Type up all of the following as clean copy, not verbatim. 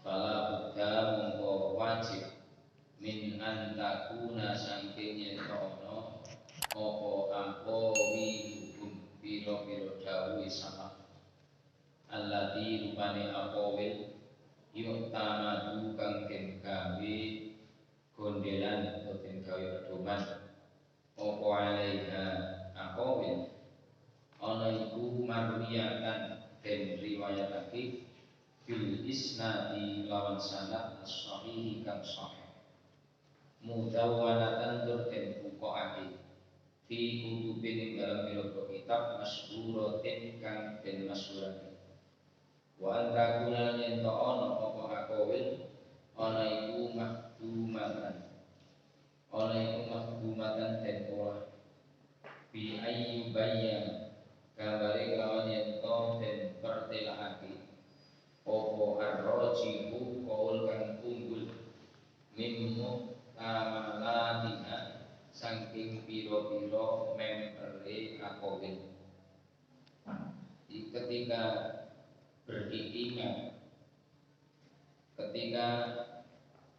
fala buddha mongko wajib min antakuna saking yen ono apa wiluhum piro-piro dawuhe salaf allati rupane aqawil yu'tamadu kang den gawe gondelan utawa den gawe pedoman apa alaiha aqawil ana iku marwiyatan den riwayatake bil isnadi lawan sanad as-sahih kang sahih mudawwanatan tur den bukakake fi kutubin ing dalam pira-pira kitab masyhuratin kang den masyhurake wa antakuna yen to ana apa aqawil ana iku mahbumatan den olah bi ayyubayyan gambare lawan yen to den pertelakake apa arrojihu qaul kang unggul mimmu tamalatiha saking piro-piro mempere aqawil ketika beriringan ketika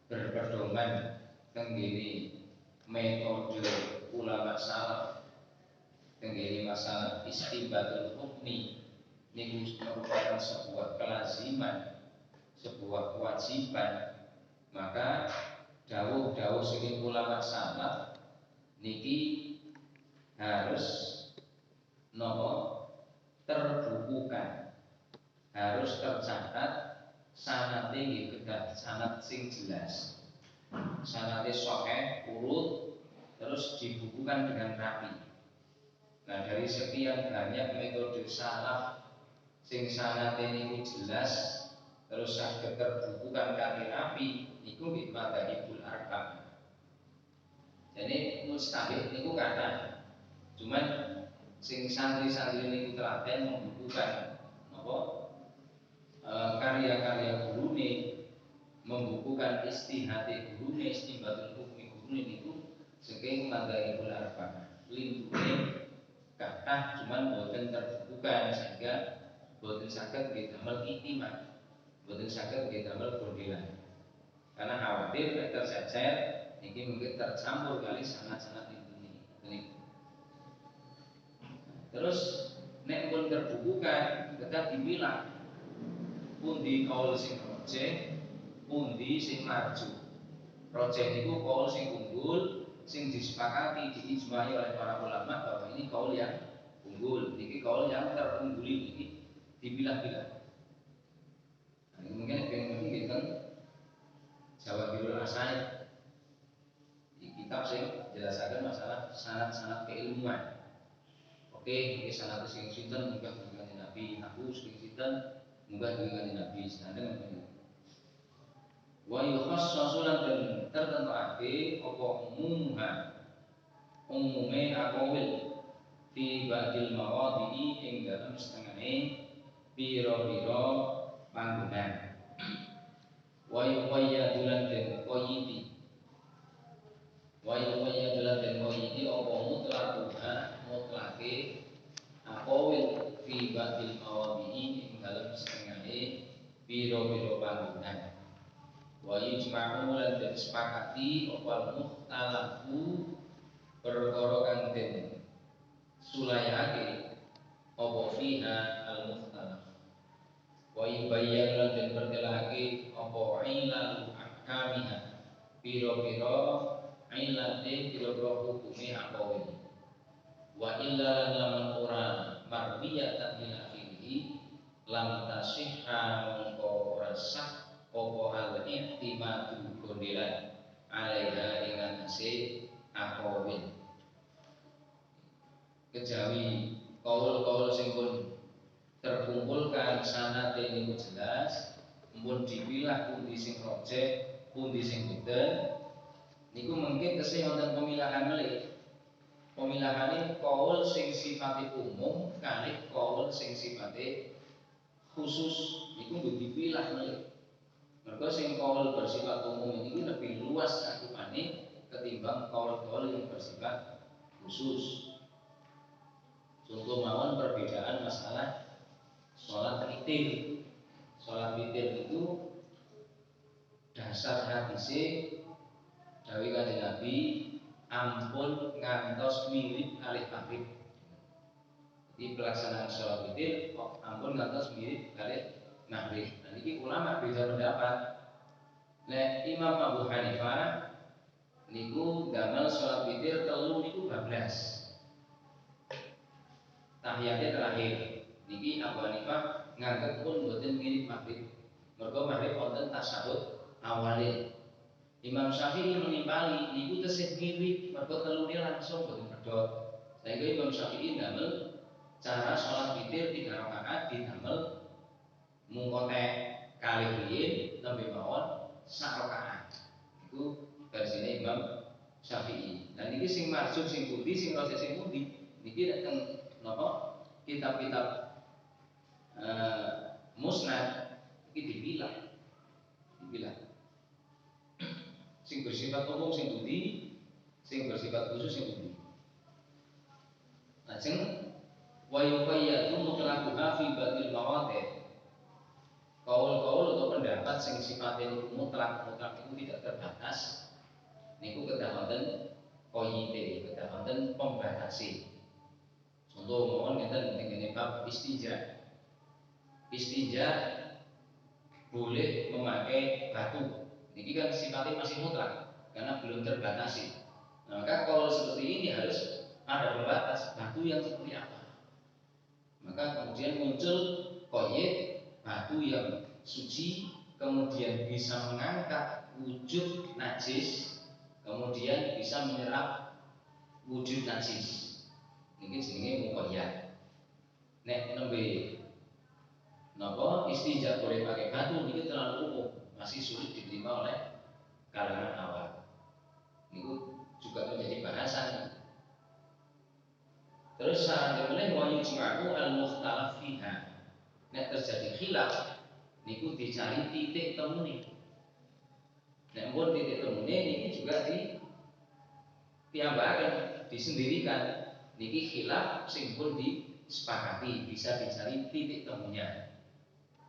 berpedoman tenggiri metode ulama salaf tenggiri masalah istinbatul hukmi ini merupakan sebuah kelaziman sebuah kewajiban maka dawuh-dawuh sing ulama salaf niki harus terbukukan harus tercatat sanate nggih kedah sanad sing jelas sanate sahih urut terus dibukukan dengan rapi. Nah dari sekian banyak metode salaf sing sanate niku jelas terus saged terbukukan kanthi rapi niku nggih madzhabul arba'ah. Jadi mustahil niku kata cuman sing santri-santri niku telaten membukukan apa karya-karya gurune membukukan istihate gurune istinbatul hukmi gurune niku saking madzhabul arba'ah lintune kathah cuman boten terbukukan sehingga boten saged nggih damel itimad boten saged nggih damel gondelan karena khawatir nek tercecer iki mungkin tercampur kali sanad-sanad ini. Terus nek pun terbukukan kita dipilah pundi kaul sing rojeh pundi sing maju. Rojeh niku kaul sing unggul sing disepakati diijmai oleh para ulama bahwa ini kaul yang unggul, ini kaul yang terungguli ini dipilah-pilah. Nah, ini mungkin pengen kita Jawa Birul Asaid di kitab sing jelasaken masalah sanad-sanad keilmuan. Oke, sanad sing sinten munggah dengan Nabi, aku sing sinten munggah dengan Nabi, sanad dengan wa yukhassasu lan tertentuake apa umume aqawil fi ba'dil mawadhi'i ing dalem setengahé pira-pira panggonan wa yuqayyadu lan den qayyidi apa mutlake aqawil fi ba'dil mawadhi'i ing dalem setengahé pira-pira panggonan wa yujma'u lan den sepakati apa mukhtalafu perkara kang den sulayake apa fiha al-mukhtalaf wa yubayyan lan den pertelake apa ilal ahkamiha pira-pira ilate pira-pira hukume aqawil wa illa lamun ora marwiyatan ila akhirih lam tasihha mongko ora sah apa al-ihtimadu gondelan alaiha dengan hasil aqawil kejawi kaul-kaul sing pun terkumpulkan sanate niku jelas pun dipilah pundi sing rojeh pundi sing boten niku mungkin tesih wonten pemilahan melih pemilahane kaul sing sifate umum kalih kaul sing sifate khusus niku kudu dipilah melih. Mergo sing kaul bersifat umum ini lebih luas cakupane ketimbang kaul-kaul yang bersifat khusus. Contoh mawon perbedaan masalah sholat witir. Sholat witir itu dasar hadise dawuh Kanjeng Nabi ampun ngantos mirip kalih maghrib. Jadi pelaksanaan sholat witir ampun ngantos mirip kalih maghrib. Nah niki ulama beda pendapat. Nek Imam Abu Hanifah niku damel sholat witir telu niku 12. Tahiyatnya terakhir. Niki Abu Hanifah nganggep pun boten mirip maghrib. Mergo maghrib wonten tasyahud awalin. Imam Syafi'i menimpali niku tesih mirip mergo telune langsung boten pedhot. Saiki Imam Syafi'i ndamel cara sholat witir 3 rakaat didamel mungkote kalih riyin nembe mawon sak rakaat. Iku versine Imam Syafi'i. Lah niki sing marjuk sing pundi sing rajih sing pundi? Niki nek teng napa kitab-kitab musnad iki dipilah. Sing bersifat umum sing pundi, sing bersifat khusus sing pundi. Lajeng wa yuqayyadu mutlaquha fi batil mawadi'. Kaul-kaul atau pendapat sing sifatnya mutlak itu tidak terbatas. Niku kedah wonten qayyide, kedah wonten pembatasi. Contoh mohon ngeten teng bab istinja. Istinja boleh memakai batu. Ini kan sifatnya masih mutlak karena belum terbatasi. Nah, maka kalau seperti ini harus ada pembatas batu yang seperti apa. Maka kemudian muncul qayyid batu yang suci, kemudian bisa mengangkat wujud najis, kemudian bisa menyerap wujud najis. Ini jenenge muqayyad. Nek nembe napa istinja boleh pakai batu ini terlalu umum, masih sulit diterima oleh kalangan awam. Ini juga menjadi bahasan. Terus saran kemudian wa yujma'u al-mukhtalaf fiha. Nek terjadi khilaf niku dicari titik temune. Nek pun titik temune niki juga piyambakaken disendirikan. Niki khilaf sing pun disepakati bisa dicari titik temunya.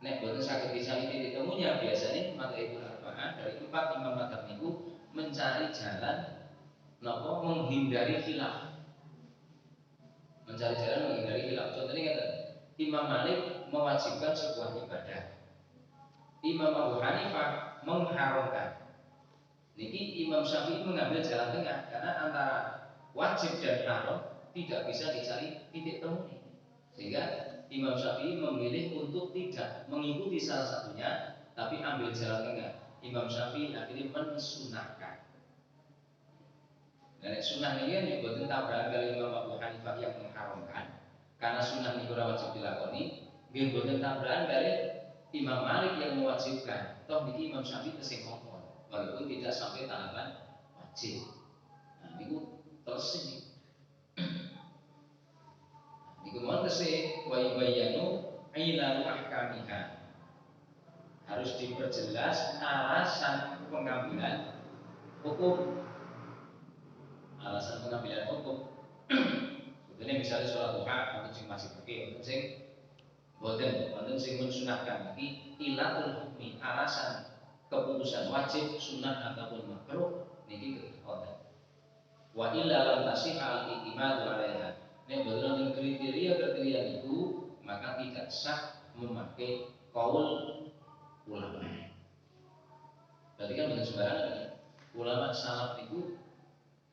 Nek boten saged dicari titik temunya biasanya madzhabul arba'ah dari 4 imam madzhab niku mencari jalan napa menghindari khilaf. Mencari jalan menghindari khilaf. Contohnya kata Imam Malik mewajibkan sebuah ibadah. Imam Abu Hanifah mengharamkan. Niki Imam Syafi'i mengambil jalan tengah karena antara wajib dan haram tidak bisa dicari titik temunya. Sehingga Imam Syafi'i memilih untuk tidak mengikuti salah satunya, tapi ambil jalan tengah. Imam Syafi'i akhirnya mensunahkan. Dan sunnah ini kan dibuatin tabrakan kali Imam Abu Hanifah yang mengharamkan, karena sunnah ini kurang wajib dilakoni. Dibuatin tabrakan kali Imam Malik yang mewajibkan. Toh niki Imam Syafi'i tesih ngomong, walaupun tidak sampai tahapan wajib. Nah, niku terus ini. Niku mohon tesih wa yubayyanu ilalu ahkamiha. Harus diperjelas alasan pengambilan hukum. Alasan pengambilan hukum. Sebetulnya misalnya sholat duha, wonten sing masih pakai, wonten sing boten, wonten sing mensunahkan. Iki ilatul hukmi, alasan keputusan wajib, sunnah ataupun makruh niki wonten. Wa illa lam tasih al-i'timadu 'alaiha. Nek boten wonten kriteria itu, maka tidak sah memakai qaul ulama. Berarti kan benar sembarangan. Ulama salaf itu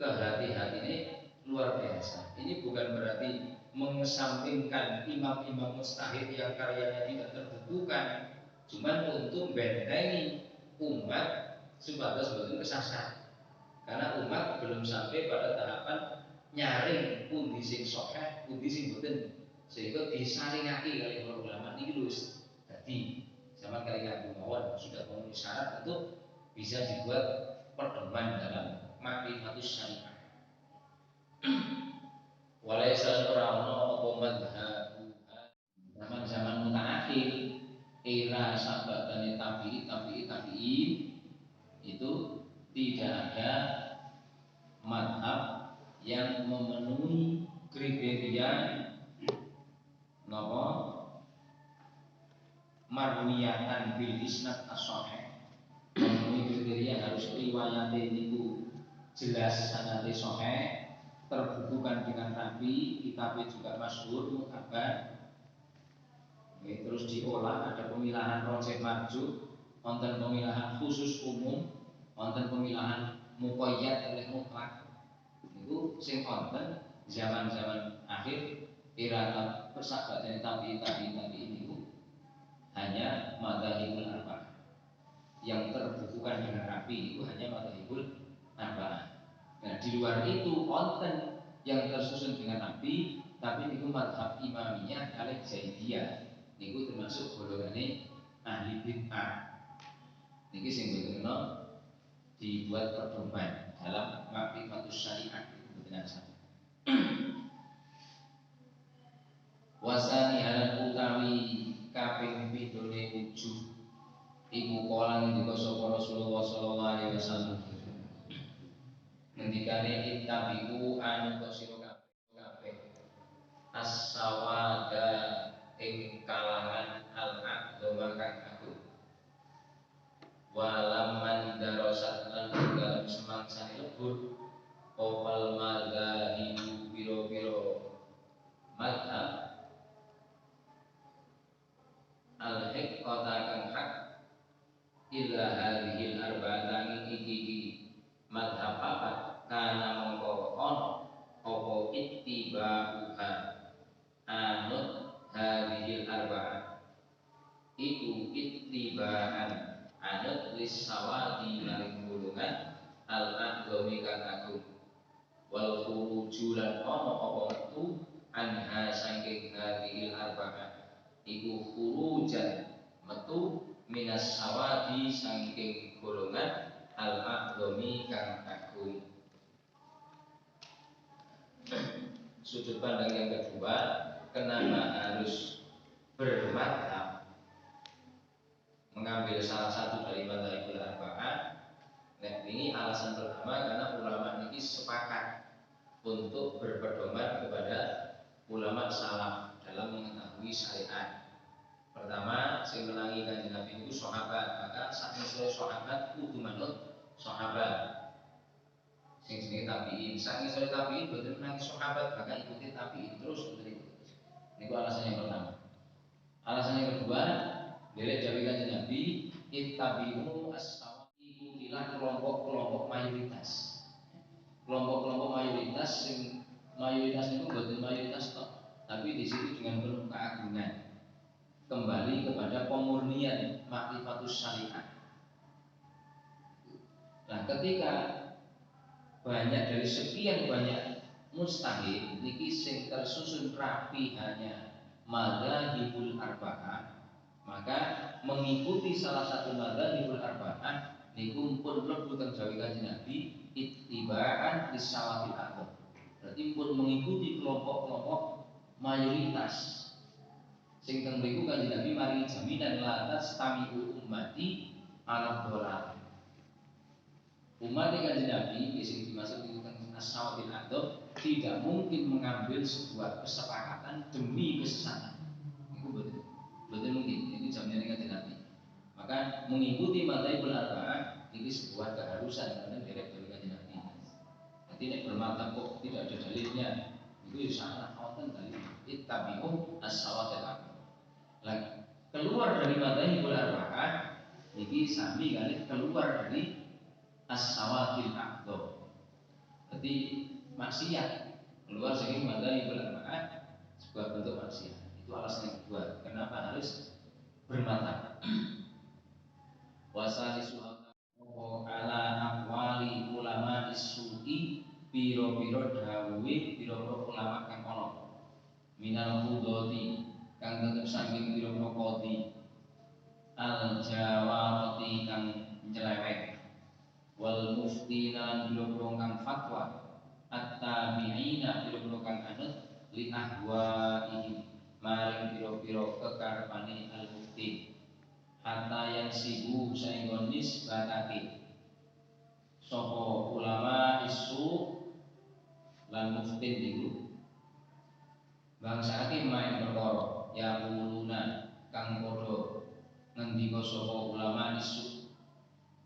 kehati-hatinya luar biasa. Ini bukan berarti mengesampingkan imam-imam mujtahid yang karyanya tidak terbukukan, cuma untuk bentengi umat supados boten kesasar. Karena umat belum sampai pada tahapan nyaring pundi sing sahih, pundi sing boten, sehingga disaringake oleh para ulama niki lho. Dadi zaman kali Nabi mawon sudah memenuhi syarat untuk bisa dibuat pedoman dalam makrifatus syariah. Walaisal ora apa madhhabu zaman mutaakhir era sahabatane tabi'in itu tidak ada madhab yang memenuhi kriteria napa marwiyatan bil isnad as-sahih memenuhi kriteria harus riwayate niku jelas sanate sahih, terbukukan dengan rapi, kitabnya juga masyhur mutabar. Terus diolah, ada pemilahan projek marju, wonten pemilahan khusus umum, wonten pemilahan muqayyad oleh mutlak. Itu sing wonten zaman-zaman akhir era persahabatan tabi'in ini hanya madzhabul arba'ah. Yang terbukukan dengan rapi itu hanya madzhabul arba'ah. Nah, di luar itu wonten yang tersusun dengan rapi, tapi itu mazhab imamiyah kali Zaidiyah. Niku termasuk golongan ahli bid'ah. Niki sing bener dibuat pedoman dalam makrifatus syariat dengan sama. Wasani halan utawi kaping pindhone wujud iku kala ngendika sapa Rasulullah sallallahu alaihi wasallam. Ngendikane ittabi'u anu sira kabeh as-sawada ing kalangan al-aqdama kang agung. Walamman darasat lan dalam semangsane lebur opal madzahibu biro-biro madhab al-hiqqata kang hak illa hadhil arba'atan iki madhab papat kana mongko ono apa ittiba'uha anut hadhil arba'ah iku ittiba'an anut lisawati maring golongan al-aqdami kang agung wal khurujulan ono apa metu anha saking hadhil arba'ah iku khurujan metu minas sawadi saking golongan al-aqdami kang agung. Sudut pandang yang kedua, kenapa harus bermadhab mengambil salah satu dari madzhabul arba'ah? Nah, ini alasan pertama karena ulama ini sepakat untuk berpedoman kepada ulama salaf dalam mengetahui syariat. Pertama, sing menangi kanjeng Nabi itu sahabat, maka sak nusuk sahabat kudu manut sahabat. Sing jenenge tabi'in, sak nusuk tabi'in boten menangi sahabat, maka ikuti tabi'in terus ikuti. Niku alasan yang pertama. Alasan yang kedua, derek dawuh kanjeng Nabi, ittabi'u as-sawa, ikutilah kelompok-kelompok mayoritas. Kelompok-kelompok mayoritas sing mayoritas itu boten mayoritas tok, tapi di situ dengan penuh keagungan. Kembali kepada pemurnian makrifatus syariat. Nah, ketika banyak dari sekian banyak mustahil niki sing tersusun rapi hanya madzhabul arba'ah, maka mengikuti salah satu madzhabul arba'ah niku pun mlebu teng dawuh Kanjeng Nabi ittiba'an lisawafil aqdam. Berarti pun mengikuti kelompok-kelompok mayoritas. Sing teng mriku Kanjeng Nabi maringi jaminan la tastami'u ummati ala dhalal. Umat Kanjeng Nabi sing dimaksud itu kan as-sawabil aqdam tidak mungkin mengambil sebuah kesepakatan demi kesesatan. Itu betul mungkin. Ini jaminan Kanjeng Nabi. Maka mengikuti madzhabul arba'ah ini sebuah keharusan karena derek dari Kanjeng Nabi. Jadi nek bermadzhab kok tidak ada dalilnya, itu salah wonten dalil ittabi'u as-sawabil aqdam. Lagi keluar dari madzhabul arba'ah iki sami kali keluar dari as-sawatil aqdam. Jadi maksiat keluar dari madzhabul arba'ah sebuah bentuk maksiat. Itu alasan yang kedua. Kenapa harus bermadzhab? Wasalisu ala aqwali ulama isu'i biro-biro dawuhe biro-biro ulama kang ana minal qudati kang tetep saking biro-biro qadhi al-jawarati kang nyeleweng wal mufti lan biro-biro kang fatwa at-tabi'ina biro-biro kang anut li ahwaihim maring biro-biro kekarepane al-mufti hatta yang sibu saenggon nisbatake sapa ulama isu lan mufti niku bangsake main perkara ya uluna kang padha ngendika sapa ulama isu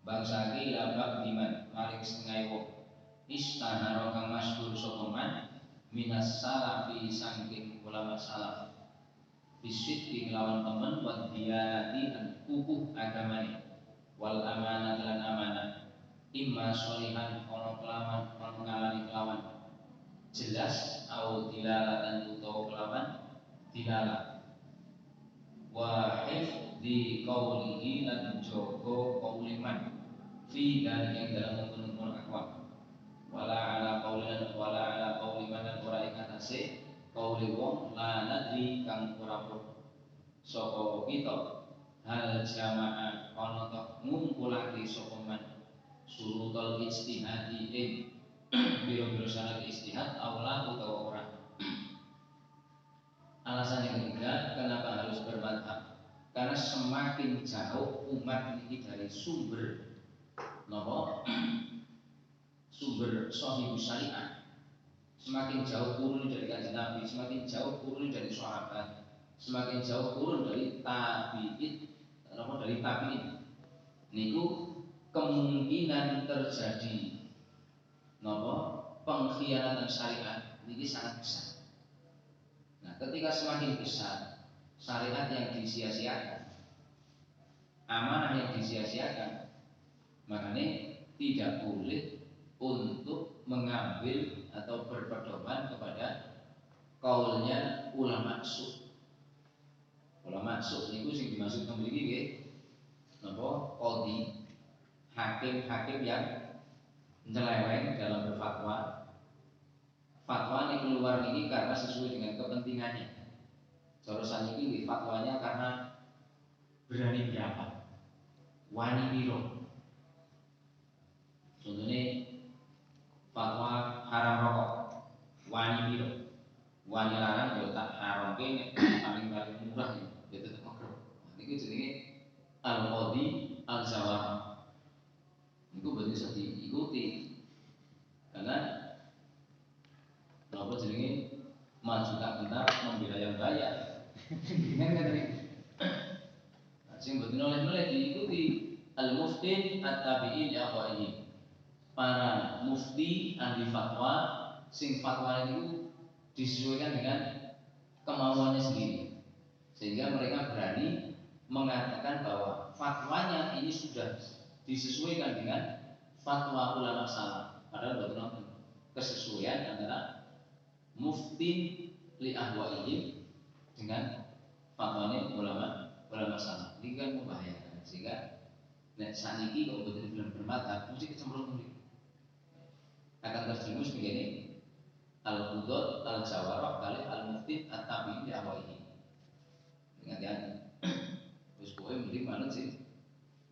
bangsa iki labak diman maring setengah wong istahara kang masyhur sapa man minas salafi saking ulama salaf bisit di lawan temen wa diyanati dan kukuh agamane wal amanah lan amanah imma sholihan ono kelawan ono ngalani kelawan jelas au dilalatan utawa kelawan dilalah wa hifdzi qaulihi lan jogo qauliman fi dalika dalam mengkono akwal wala ala qauli man lan ora ing atase qauli wong la nadri kang ora sapa kita hal jamaah ana to ngumpulake sapa man surutul ijtihadi ing biro-biro syarat ijtihad aula utawa ora. Alasan yang ketiga, kenapa harus bermadhab? Karena semakin jauh umat ini dari sumber nopo sumber sahihus syariah, semakin jauh turun dari kanjeng Nabi, semakin jauh turun dari sahabat, semakin jauh turun dari tabi'in, dari tabi'in. Niku kemungkinan terjadi nopo pengkhianatan syariat ini sangat besar. Nah, ketika semakin besar syariat yang disia-siakan, amanah yang disia-siakan, makanya tidak boleh untuk mengambil atau berpedoman kepada kaulnya ulama su. Ulama su niku sing dimaksud mriki nggih napa qadhi, hakim-hakim yang nyeleweng dalam berfatwa. Fatwa ini keluar ini karena sesuai dengan kepentingannya. Jurusan ini fatwanya karena berani berapa, wani biro. Contohnya fatwa haram rokok, wani biro, wani larang ya tak haram ke paling murah ya tetap makruh. Ini jenenge al qadi al jawab. Itu berarti bisa diikuti karena apa jenenge maju tak bentar membela yang bayar. Dengan tadi. Sing mboten oleh-oleh diikuti al mufti at-tabi'in aqwaihim. Para mufti ahli fatwa sing fatwa itu disesuaikan dengan kemauannya sendiri. Sehingga mereka berani mengatakan bahwa fatwanya ini sudah disesuaikan dengan fatwa ulama salaf. Padahal betul kesesuaian antara mufti li ahwaihim dengan fatwanya ulama salaf. Ini kan membahayakan sehingga nek saniki kok betul belum bermadzhab mesti kecemplung mriki. Akan terjerumus begini al-qudot al-jawarah kali al-mufti at-tabi'in li ahwaihim. Ingat wis kowe mending manut sih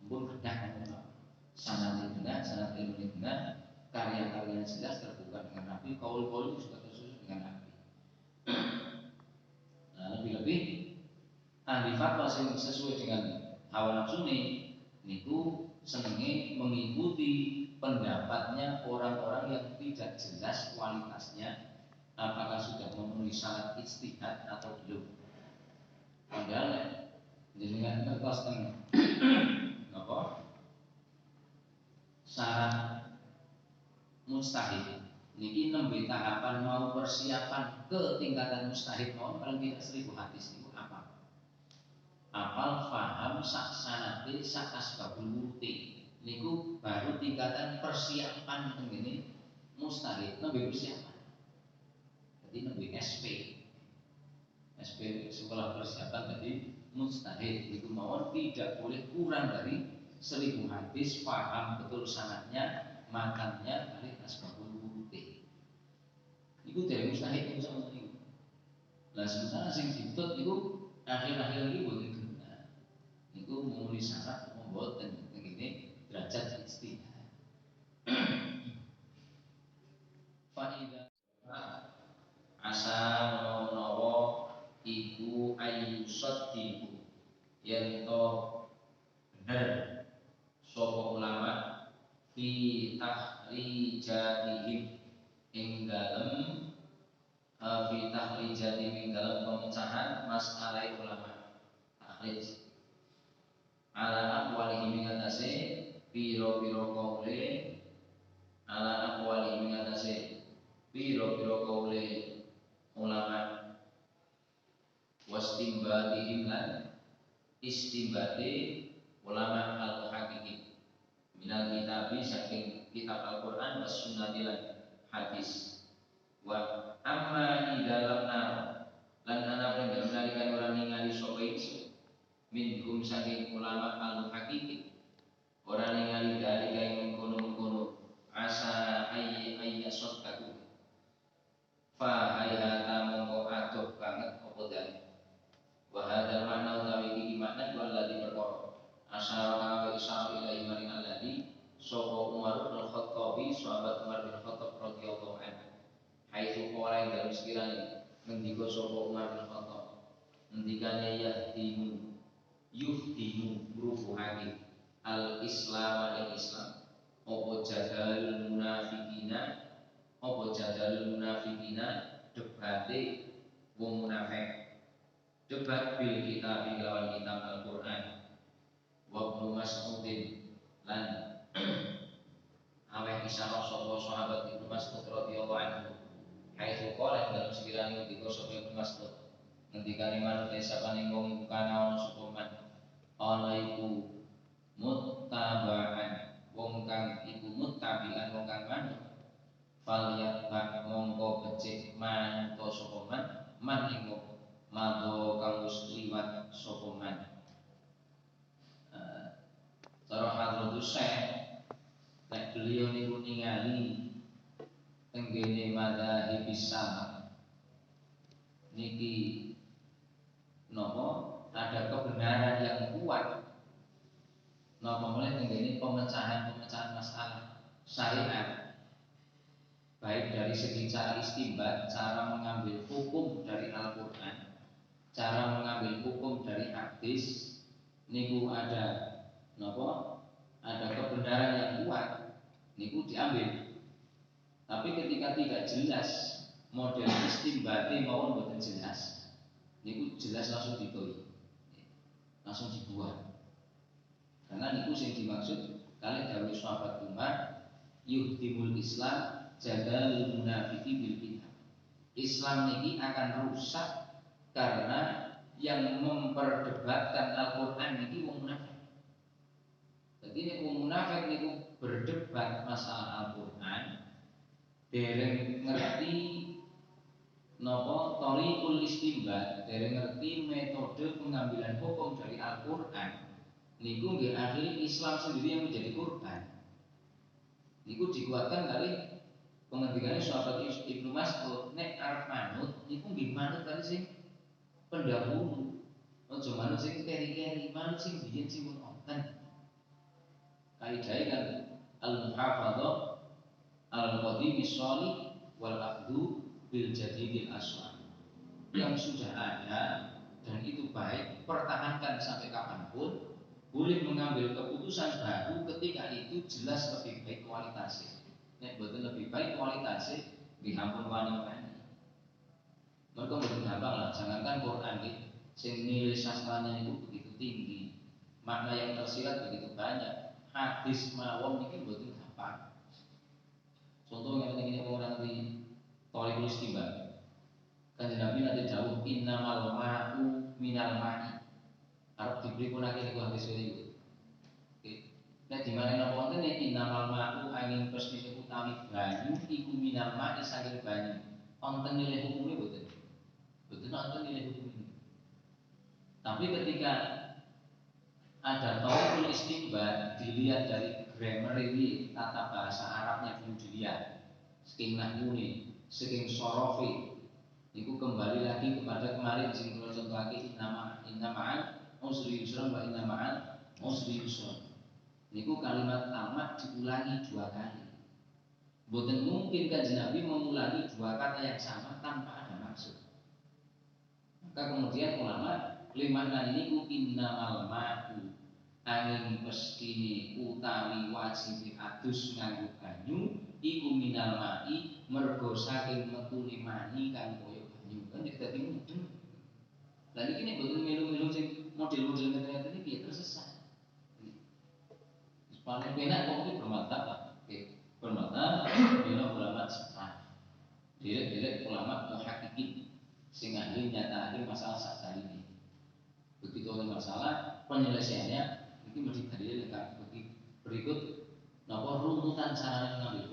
mumpun kedah sanad benar, sanad ilmu benar, karya-karyanya jelas terbuka dengan Nabi, kaul-kaul juga tersusun dengan Nabi. Nah, lebih-lebih ahli fatwa yang sesuai dengan hawa nafsu niku senenge mengikuti pendapatnya orang-orang yang tidak jelas kualitasnya apakah sudah memenuhi syarat ijtihad atau belum. Padahal jenengan ngertos teng apa? Syarat mustahil niki nembe tahapan mau persiapan ke tingkatan mustahil mau paling tidak 1000 hadis itu apa? Apal faham sak sanate sak asbabul wurti niku baru tingkatan persiapan begini mustahil nembe persiapan. Jadi nembe SP sekolah persiapan tadi mustahil itu mawon tidak boleh kurang dari 1000 hadis paham betul sanadnya makannya kali asbabul wurti. Iku dari mustahil itu sama niku. Lah sementara sing ditut niku akhir-akhir iki boten benar. Niku memenuhi syarat mboten ngene derajat ijtihad. Faida asal menawa iku ayu saddiqu yen to bener sapa ulama fi tahrijatihim ing dalem fi tahrijatihim ing dalem pemecahan masalah ulama tahrij ala aqwalihim ing atase pira istimbate ulama al-muhaqqiqin minal kitabi saking kitab Al-Qur'an was sunnati lan hadis. Wa amma idalam naro lan ana pun dalam nalikan orang ningali sapa ingsun minhum saking ulama al-muhaqqiqin orang ningali dari kaya mengkono-mengkono asa ayya sotaku fa hayata mongko adoh banget apa dalem wa hadzal makna utawi iki makna walladzi perkara asyara kang isyarat ila imanin alladzi sapa Umar bin Khattabi sahabat Umar bin Khattab radhiyallahu anhu haitsu qala ing dalem sekirane ngendika sapa Umar bin Khattab ngendikane yuhdimu rufuhake al-islam ing Islam apa jadalul munafikina debate wong munafik debat bil kitab lawan kitab Al-Qur'an wa Ibnu Mas'udin lan aweh isyarah sapa sahabat Ibnu Mas'ud radhiyallahu anhu haitsu qala dalam sekiranya ngendika sapa Ibnu Mas'ud ngendikane manut sapane wong kana ana sapa man ana iku muttaba'an wong kang iku muttabi'an wong kang manut faliyat mongko becik manut sapa man iku mado kang wis liwat sapa man. Cara Hadratus Syekh nek beliau niku ningali tenggene madzhab Salaf niki napa ada kebenaran yang kuat napa mulai tenggene pemecahan masalah syariat baik dari segi cara istinbat, cara mengambil hukum dari Al-Qur'an, cara mengambil hukum dari hadis niku ada napa ada kebenaran yang kuat niku diambil. Tapi ketika tidak jelas model istinbate maupun boten jelas niku jelas langsung ditolak, langsung dibuang. Karena niku sing dimaksud kali dawuh sahabat Umar yuhdimul Islam jadalul munafiki bil kitab. Islam niki akan rusak karena yang memperdebatkan Al-Qur'an niki wong munafik. Jadi nek wong munafik niku berdebat masalah Al-Qur'an dereng ngerti napa thariqul istinbat, dereng ngerti metode pengambilan hukum dari Al-Qur'an niku nggih akhirnya Islam sendiri yang menjadi korban. Niku dikuatkan dari pengendikane sahabat Ibnu Mas'ud nek arep manut niku nggih manut kali sing pendahulu. Aja manut sing keri-keri, manut sing biyen sing mun wonten. Kaidahe kan al-muhafadzah al-qadim sholih wal aqdu bil jadidil aswad. Yang sudah ada dan itu baik pertahankan sampai kapanpun. Boleh mengambil keputusan baru ketika itu jelas lebih baik kualitasnya. Nek boten lebih baik kualitasnya dihampun wani-wani. Mereka boten gampang lah. Jangankan Quran ini, sing nilai sastranya itu begitu tinggi, makna yang tersirat begitu banyak. Hadis mawon ini boten gampang. Contoh yang penting orang di Thariqul Istinbat. Kanjeng Nabi nanti jauh innamal ma'u minal ma'i. Arab diberi punake niku hadis iki. Oke. Nek dimane napa wonten iki innamal ma'u angin pesthi utawi banyu iku minal ma'i saking banyu. Wonten nilai hukumnya boten. Boten wonten nilai hukumnya. Tapi ketika ada tauhid istinbat dilihat dari grammar ini tata bahasa Arabnya dulu dilihat. Saking nahwune, saking sorofi. Iku kembali lagi kepada kemarin sing kula contohake innama'al usri yusra wa inna ma'al usri yusra. Niku kalimat tamak diulangi 2 kali. Boten mungkin Kanjeng Nabi mengulangi 2 kata yang sama tanpa ada maksud. Maka kemudian ulama limakna niku innamal ma'u angin mestine utawi wajib adus nganggo banyu iku minal ma'i mergo saking metune mani kang kaya banyu. Kan dadi mudeng. Lah iki nek boten melu-melu sing model-model ngeten-ngeten iki piye tersesat. Paling penak kok iki bermata lah. Oke, bermata bila ulama sesat. Direk-direk ulama muhaqqiqin sing ahli nyatakake masalah sak ini. Begitu oleh masalah penyelesaiannya ini mesti dalil lengkap berikut napa runtutan cara mengambil